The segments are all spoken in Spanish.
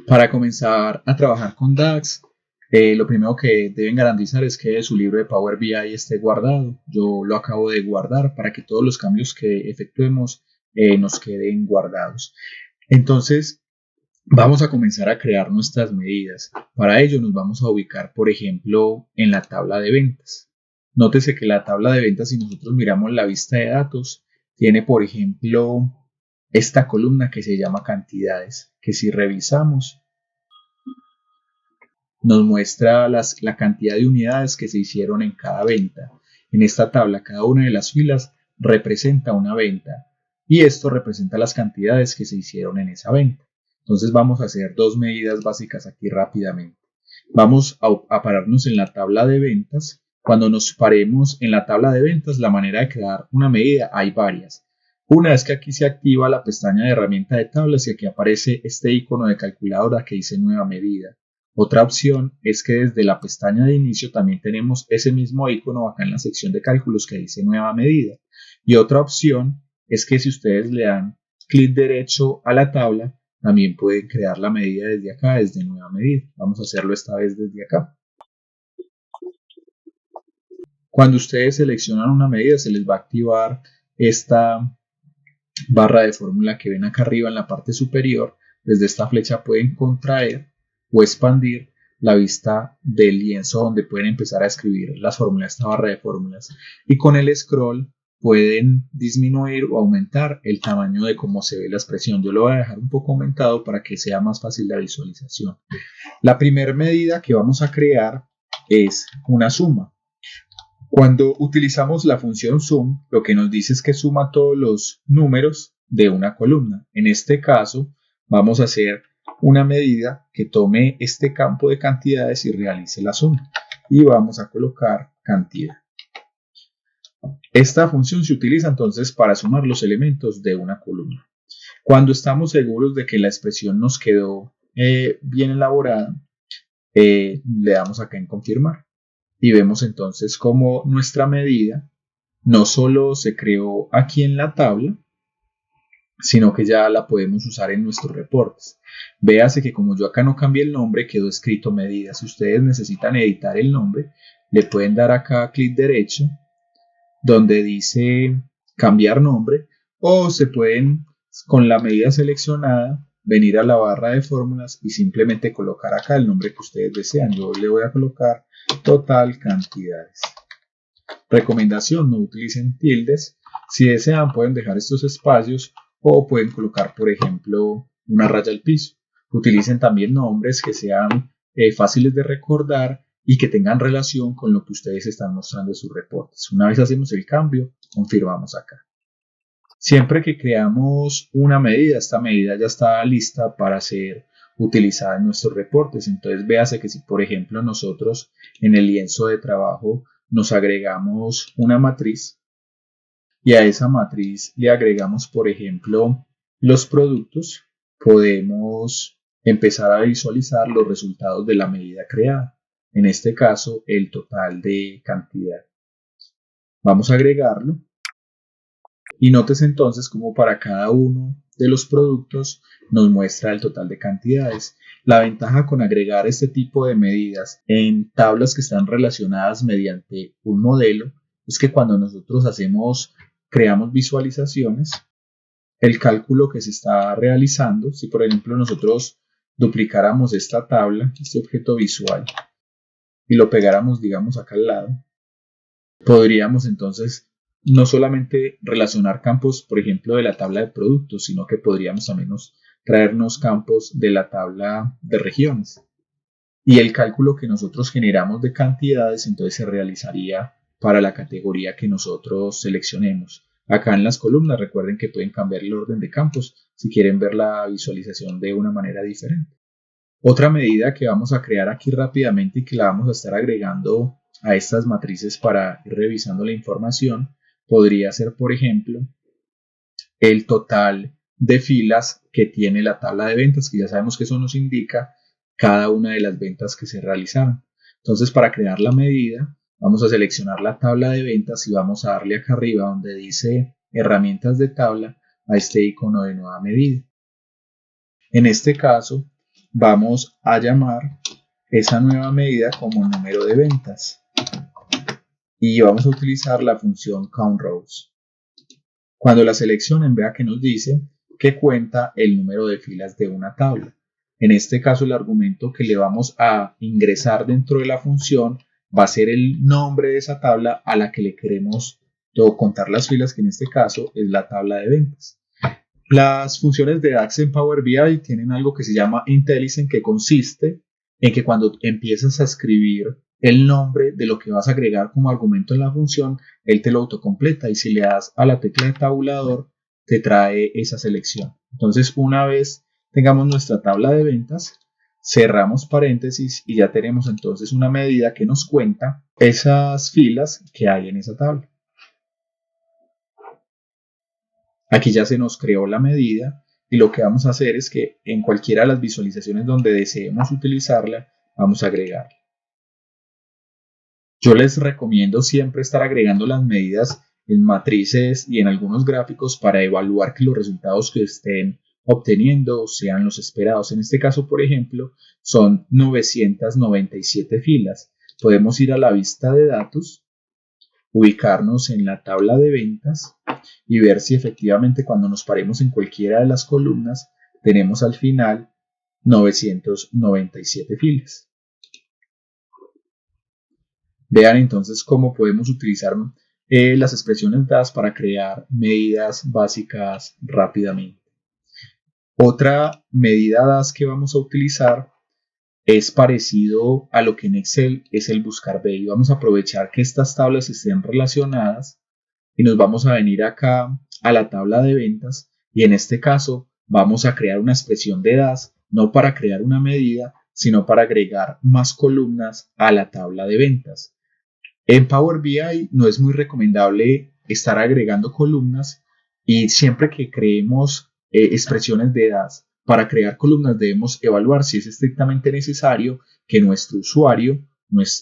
Para comenzar a trabajar con DAX, lo primero que deben garantizar es que su libro de Power BI esté guardado. Yo lo acabo de guardar para que todos los cambios que efectuemos nos queden guardados. Entonces, vamos a comenzar a crear nuestras medidas. Para ello nos vamos a ubicar, por ejemplo, en la tabla de ventas. Nótese que la tabla de ventas, si nosotros miramos la vista de datos, tiene, por ejemplo, esta columna que se llama cantidades, que si revisamos nos muestra la cantidad de unidades que se hicieron en cada venta. En esta tabla, cada una de las filas representa una venta y esto representa las cantidades que se hicieron en esa venta. Entonces vamos a hacer dos medidas básicas aquí rápidamente. Vamos a pararnos en la tabla de ventas. Cuando nos paremos en la tabla de ventas, la manera de crear una medida hay varias. Una es que aquí se activa la pestaña de herramienta de tablas y aquí aparece este icono de calculadora que dice nueva medida. Otra opción es que desde la pestaña de inicio también tenemos ese mismo icono acá en la sección de cálculos que dice nueva medida. Y otra opción es que si ustedes le dan clic derecho a la tabla, también pueden crear la medida desde acá, desde nueva medida. Vamos a hacerlo esta vez desde acá. Cuando ustedes seleccionan una medida, se les va a activar esta barra de fórmula que ven acá arriba en la parte superior. Desde esta flecha pueden contraer o expandir la vista del lienzo donde pueden empezar a escribir las fórmulas, esta barra de fórmulas. Y con el scroll pueden disminuir o aumentar el tamaño de cómo se ve la expresión. Yo lo voy a dejar un poco aumentado para que sea más fácil la visualización. La primera medida que vamos a crear es una suma. Cuando utilizamos la función sum, lo que nos dice es que suma todos los números de una columna. En este caso, vamos a hacer una medida que tome este campo de cantidades y realice la suma. Y vamos a colocar cantidad. Esta función se utiliza entonces para sumar los elementos de una columna. Cuando estamos seguros de que la expresión nos quedó bien elaborada, le damos acá en confirmar. Y vemos entonces cómo nuestra medida no solo se creó aquí en la tabla, sino que ya la podemos usar en nuestros reportes. Véase que como yo acá no cambié el nombre, quedó escrito medida. Si ustedes necesitan editar el nombre, le pueden dar acá clic derecho, donde dice cambiar nombre, o se pueden, con la medida seleccionada, venir a la barra de fórmulas y simplemente colocar acá el nombre que ustedes desean. Yo le voy a colocar total cantidades. Recomendación, no utilicen tildes. Si desean pueden dejar estos espacios o pueden colocar, por ejemplo, una raya al piso. Utilicen también nombres que sean fáciles de recordar y que tengan relación con lo que ustedes están mostrando en sus reportes. Una vez hacemos el cambio, confirmamos acá. Siempre que creamos una medida, esta medida ya está lista para ser utilizada en nuestros reportes. Entonces, véase que si, por ejemplo, nosotros en el lienzo de trabajo nos agregamos una matriz y a esa matriz le agregamos, por ejemplo, los productos, podemos empezar a visualizar los resultados de la medida creada. En este caso, el total de cantidad. Vamos a agregarlo. Y notes entonces cómo para cada uno de los productos nos muestra el total de cantidades. La ventaja con agregar este tipo de medidas en tablas que están relacionadas mediante un modelo es que cuando nosotros creamos visualizaciones, el cálculo que se está realizando, si por ejemplo nosotros duplicáramos esta tabla, este objeto visual, y lo pegáramos, digamos, acá al lado, podríamos entonces no solamente relacionar campos, por ejemplo, de la tabla de productos, sino que podríamos también traernos campos de la tabla de regiones. Y el cálculo que nosotros generamos de cantidades, entonces se realizaría para la categoría que nosotros seleccionemos. Acá en las columnas, recuerden que pueden cambiar el orden de campos si quieren ver la visualización de una manera diferente. Otra medida que vamos a crear aquí rápidamente y que la vamos a estar agregando a estas matrices para ir revisando la información podría ser, por ejemplo, el total de filas que tiene la tabla de ventas, que ya sabemos que eso nos indica cada una de las ventas que se realizaron. Entonces, para crear la medida, vamos a seleccionar la tabla de ventas y vamos a darle acá arriba donde dice herramientas de tabla a este icono de nueva medida. En este caso, vamos a llamar esa nueva medida como número de ventas y vamos a utilizar la función countRows. Cuando la seleccionen, vea que nos dice que cuenta el número de filas de una tabla. En este caso, el argumento que le vamos a ingresar dentro de la función va a ser el nombre de esa tabla a la que le queremos contar las filas, que en este caso es la tabla de ventas. Las funciones de DAX en Power BI tienen algo que se llama IntelliSense, que consiste en que cuando empiezas a escribir el nombre de lo que vas a agregar como argumento en la función, él te lo autocompleta y si le das a la tecla de tabulador, te trae esa selección. Entonces, una vez tengamos nuestra tabla de ventas, cerramos paréntesis y ya tenemos entonces una medida que nos cuenta esas filas que hay en esa tabla. Aquí ya se nos creó la medida y lo que vamos a hacer es que en cualquiera de las visualizaciones donde deseemos utilizarla, vamos a agregarla. Yo les recomiendo siempre estar agregando las medidas en matrices y en algunos gráficos para evaluar que los resultados que estén obteniendo sean los esperados. En este caso, por ejemplo, son 997 filas. Podemos ir a la vista de datos, ubicarnos en la tabla de ventas y ver si efectivamente cuando nos paremos en cualquiera de las columnas tenemos al final 997 filas. Vean entonces cómo podemos utilizar las expresiones dadas para crear medidas básicas rápidamente. Otra medida DAS que vamos a utilizar es parecido a lo que en Excel es el buscar BI. Vamos a aprovechar que estas tablas estén relacionadas y nos vamos a venir acá a la tabla de ventas y en este caso vamos a crear una expresión de DAS, no para crear una medida, sino para agregar más columnas a la tabla de ventas. En Power BI no es muy recomendable estar agregando columnas y siempre que creemos expresiones de DAS para crear columnas debemos evaluar si es estrictamente necesario que nuestro usuario,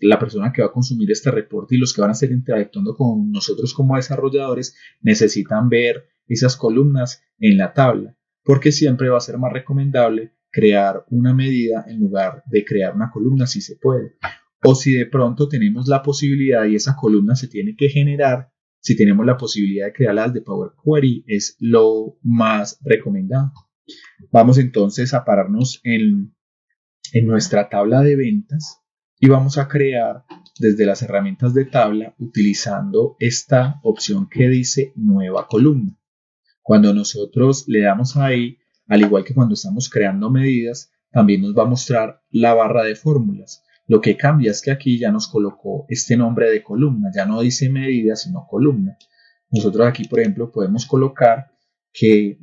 la persona que va a consumir este reporte y los que van a estar interactuando con nosotros como desarrolladores necesitan ver esas columnas en la tabla, porque siempre va a ser más recomendable crear una medida en lugar de crear una columna si se puede. O si de pronto tenemos la posibilidad y esa columna se tiene que generar, si tenemos la posibilidad de crearlas de Power Query, es lo más recomendado. Vamos entonces a pararnos en nuestra tabla de ventas y vamos a crear desde las herramientas de tabla utilizando esta opción que dice nueva columna. Cuando nosotros le damos ahí, al igual que cuando estamos creando medidas, también nos va a mostrar la barra de fórmulas. Lo que cambia es que aquí ya nos colocó este nombre de columna, ya no dice medida, sino columna. Nosotros aquí, por ejemplo, podemos colocar que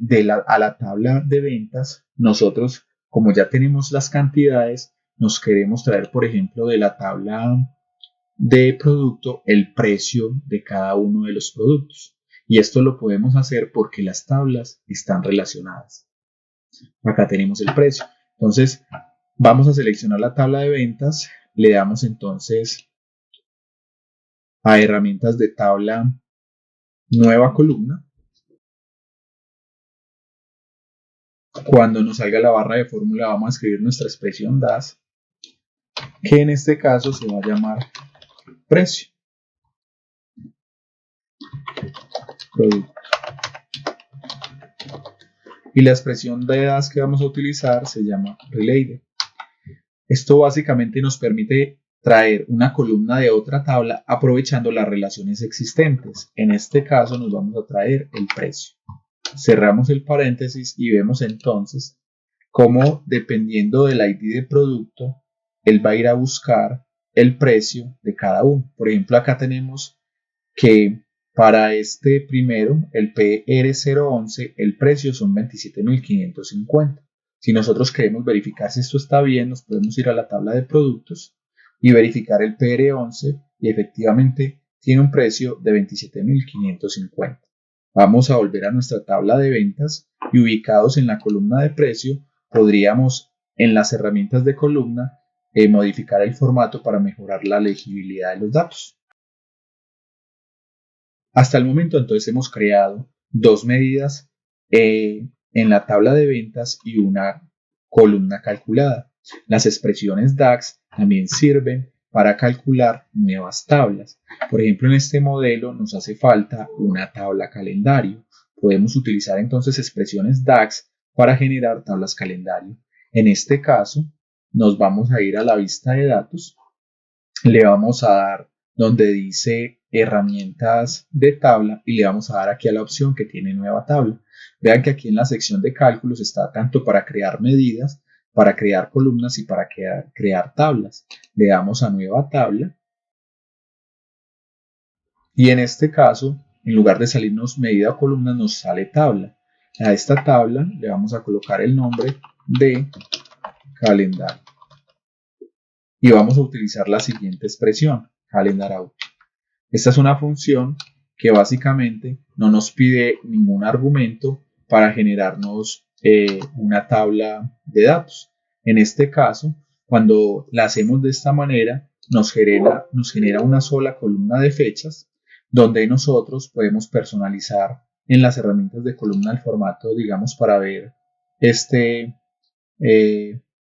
a la tabla de ventas, nosotros, como ya tenemos las cantidades, nos queremos traer, por ejemplo, de la tabla de producto el precio de cada uno de los productos. Y esto lo podemos hacer porque las tablas están relacionadas. Acá tenemos el precio. Entonces, vamos a seleccionar la tabla de ventas. Le damos entonces a herramientas de tabla, nueva columna. Cuando nos salga la barra de fórmula, vamos a escribir nuestra expresión DAS, que en este caso se va a llamar precio. Producto. Y la expresión de DAS que vamos a utilizar se llama related. Esto básicamente nos permite traer una columna de otra tabla aprovechando las relaciones existentes. En este caso nos vamos a traer el precio. Cerramos el paréntesis y vemos entonces cómo dependiendo del ID de producto, él va a ir a buscar el precio de cada uno. Por ejemplo, acá tenemos que para este primero, el PR011, el precio son 27.550. Si nosotros queremos verificar si esto está bien, nos podemos ir a la tabla de productos y verificar el PR11 y efectivamente tiene un precio de 27.550. Vamos a volver a nuestra tabla de ventas y ubicados en la columna de precio, podríamos en las herramientas de columna modificar el formato para mejorar la legibilidad de los datos. Hasta el momento entonces hemos creado dos medidas en la tabla de ventas y una columna calculada. Las expresiones DAX también sirven para calcular nuevas tablas. Por ejemplo, en este modelo nos hace falta una tabla calendario. Podemos utilizar entonces expresiones DAX para generar tablas calendario. En este caso, nos vamos a ir a la vista de datos, le vamos a dar donde dice herramientas de tabla y le vamos a dar aquí a la opción que tiene nueva tabla. Vean que aquí en la sección de cálculos está tanto para crear medidas, para crear columnas y para crear tablas. Le damos a nueva tabla y en este caso, en lugar de salirnos medida o columna, nos sale tabla. A esta tabla le vamos a colocar el nombre de calendario y vamos a utilizar la siguiente expresión, calendar out. Esta es una función que básicamente no nos pide ningún argumento para generarnos una tabla de datos. En este caso, cuando la hacemos de esta manera, nos genera una sola columna de fechas donde nosotros podemos personalizar en las herramientas de columna el formato, digamos, para ver este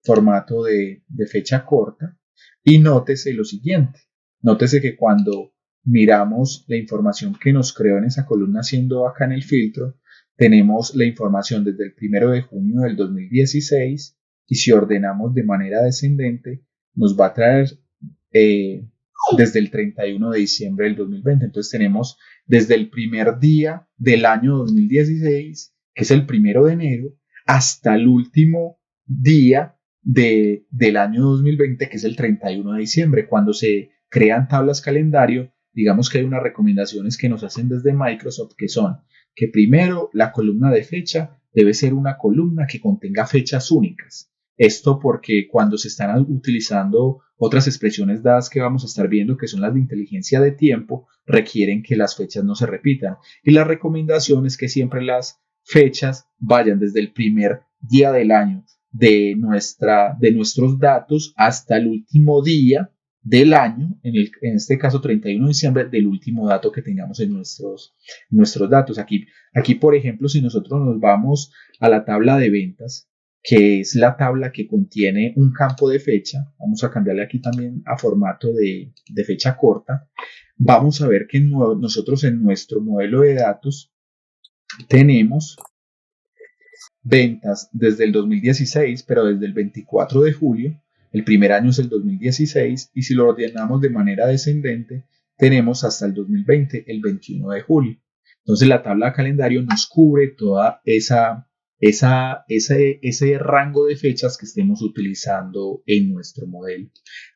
formato de fecha corta. Y nótese lo siguiente, nótese que cuando miramos la información que nos creó en esa columna haciendo acá en el filtro, tenemos la información desde el 1 de junio del 2016 y si ordenamos de manera descendente nos va a traer desde el 31 de diciembre del 2020. Entonces tenemos desde el primer día del año 2016, que es el 1 de enero, hasta el último día del año 2020, que es el 31 de diciembre. Cuando se crean tablas calendario, digamos que hay unas recomendaciones que nos hacen desde Microsoft que son que primero la columna de fecha debe ser una columna que contenga fechas únicas. Esto porque cuando se están utilizando otras expresiones dadas que vamos a estar viendo, que son las de inteligencia de tiempo, requieren que las fechas no se repitan. Y la recomendación es que siempre las fechas vayan desde el primer día del año de nuestros datos hasta el último día del año, en este caso 31 de diciembre, del último dato que tengamos en nuestros datos. Aquí, por ejemplo, si nosotros nos vamos a la tabla de ventas, que es la tabla que contiene un campo de fecha, vamos a cambiarle aquí también a formato de fecha corta, vamos a ver que nosotros en nuestro modelo de datos tenemos ventas desde el 2016, pero desde el 24 de julio, el primer año es el 2016, y si lo ordenamos de manera descendente, tenemos hasta el 2020, el 21 de julio. Entonces la tabla de calendario nos cubre toda ese rango de fechas que estemos utilizando en nuestro modelo.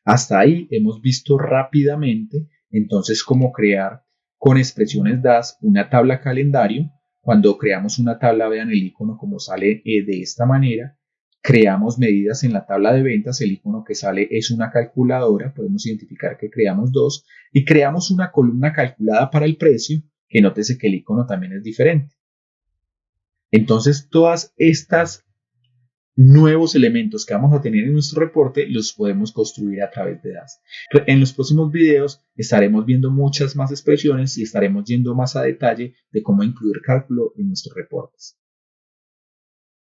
Hasta ahí hemos visto rápidamente entonces cómo crear con expresiones DAS una tabla calendario. Cuando creamos una tabla, vean el icono como sale de esta manera. Creamos medidas en la tabla de ventas, el icono que sale es una calculadora, podemos identificar que creamos dos, y creamos una columna calculada para el precio, que nótese que el icono también es diferente. Entonces, todas estas nuevos elementos que vamos a tener en nuestro reporte los podemos construir a través de DAS. En los próximos videos estaremos viendo muchas más expresiones y estaremos yendo más a detalle de cómo incluir cálculo en nuestros reportes.